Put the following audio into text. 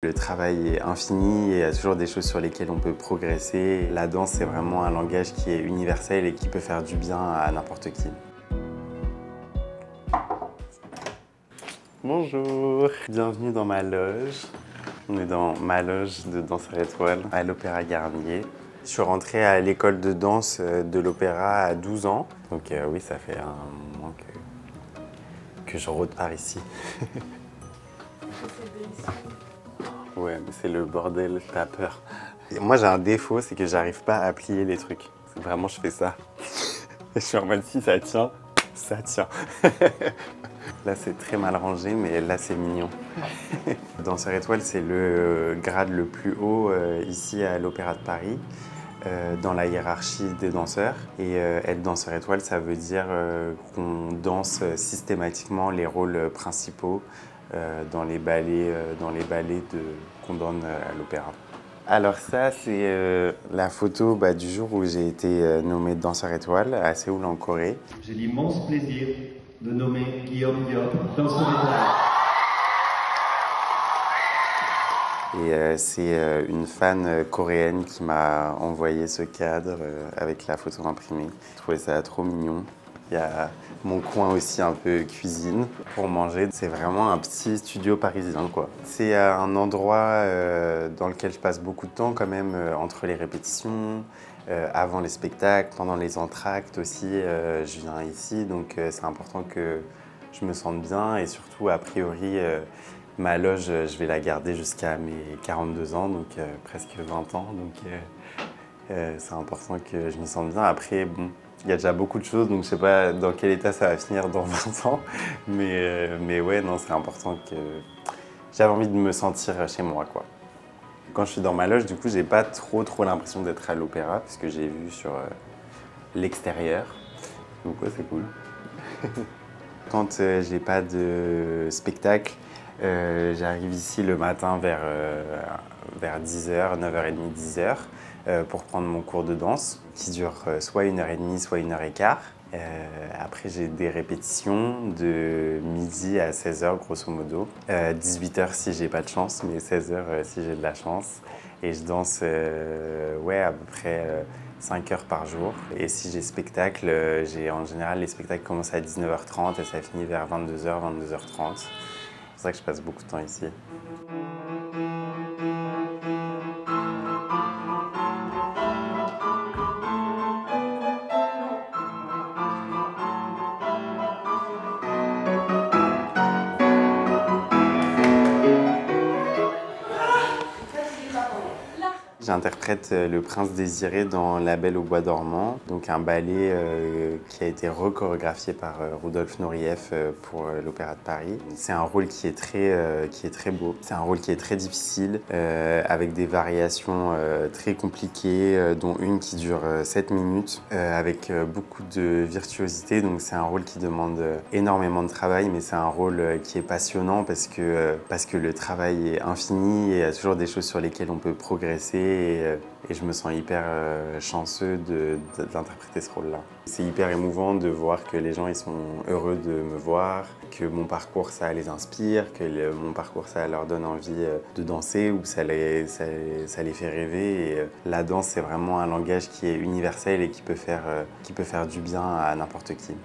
Le travail est infini et il y a toujours des choses sur lesquelles on peut progresser. La danse, c'est vraiment un langage qui est universel et qui peut faire du bien à n'importe qui. Bonjour, bienvenue dans ma loge. On est dans ma loge de danseur étoile à l'Opéra Garnier. Je suis rentré à l'école de danse de l'Opéra à 12 ans. Donc oui, ça fait un moment que je rôde par ici. Ouais, mais c'est le bordel, t'as peur. Et moi, j'ai un défaut, c'est que j'arrive pas à plier les trucs. Vraiment, je fais ça. Je suis en mode, si ça tient, ça tient. Là, c'est très mal rangé, mais là, c'est mignon. Danseur étoile, c'est le grade le plus haut ici à l'Opéra de Paris, dans la hiérarchie des danseurs. Et être danseur étoile, ça veut dire qu'on danse systématiquement les rôles principaux dans les ballets, qu'on donne à l'opéra. Alors ça, c'est la photo du jour où j'ai été nommé danseur étoile à Séoul en Corée. J'ai l'immense plaisir de nommer Guillaume Diop danseur étoile. Et c'est une fan coréenne qui m'a envoyé ce cadre avec la photo imprimée. Je trouvais ça trop mignon. Il y a mon coin aussi un peu cuisine pour manger. C'est vraiment un petit studio parisien, quoi. C'est un endroit dans lequel je passe beaucoup de temps quand même entre les répétitions, avant les spectacles, pendant les entr'actes aussi. Je viens ici, donc c'est important que je me sente bien et surtout, a priori, ma loge, je vais la garder jusqu'à mes 42 ans, donc presque 20 ans. Donc c'est important que je m'y sente bien. Après, bon, il y a déjà beaucoup de choses, donc je sais pas dans quel état ça va finir dans 20 ans. Mais ouais, non, c'est important que j'avais envie de me sentir chez moi, quoi. Quand je suis dans ma loge, du coup, j'ai pas trop l'impression d'être à l'opéra, parce que j'ai vu sur l'extérieur. Donc ouais, c'est cool. Quand j'ai pas de spectacle, j'arrive ici le matin vers 10h, 9h30, 10h, pour prendre mon cours de danse, qui dure soit 1h30, soit 1h15. Après, j'ai des répétitions de midi à 16h, grosso modo. 18h si j'ai pas de chance, mais 16h si j'ai de la chance. Et je danse ouais, à peu près 5 heures par jour. Et si j'ai spectacle, en général, les spectacles commencent à 19h30 et ça finit vers 22h, 22h30. C'est pour ça que je passe beaucoup de temps ici. J'interprète le prince désiré dans La Belle au bois dormant, donc un ballet qui a été rechorégraphié par Rudolf Nureyev pour l'Opéra de Paris. C'est un rôle qui est très beau, c'est un rôle qui est très difficile, avec des variations très compliquées, dont une qui dure 7 minutes, avec beaucoup de virtuosité. Donc c'est un rôle qui demande énormément de travail, mais c'est un rôle qui est passionnant parce que le travail est infini et il y a toujours des choses sur lesquelles on peut progresser. Et je me sens hyper chanceux d'interpréter ce rôle-là. C'est hyper émouvant de voir que les gens ils sont heureux de me voir, que mon parcours ça les inspire, que mon parcours ça leur donne envie de danser ou ça les fait rêver. Et la danse c'est vraiment un langage qui est universel et qui peut faire du bien à n'importe qui.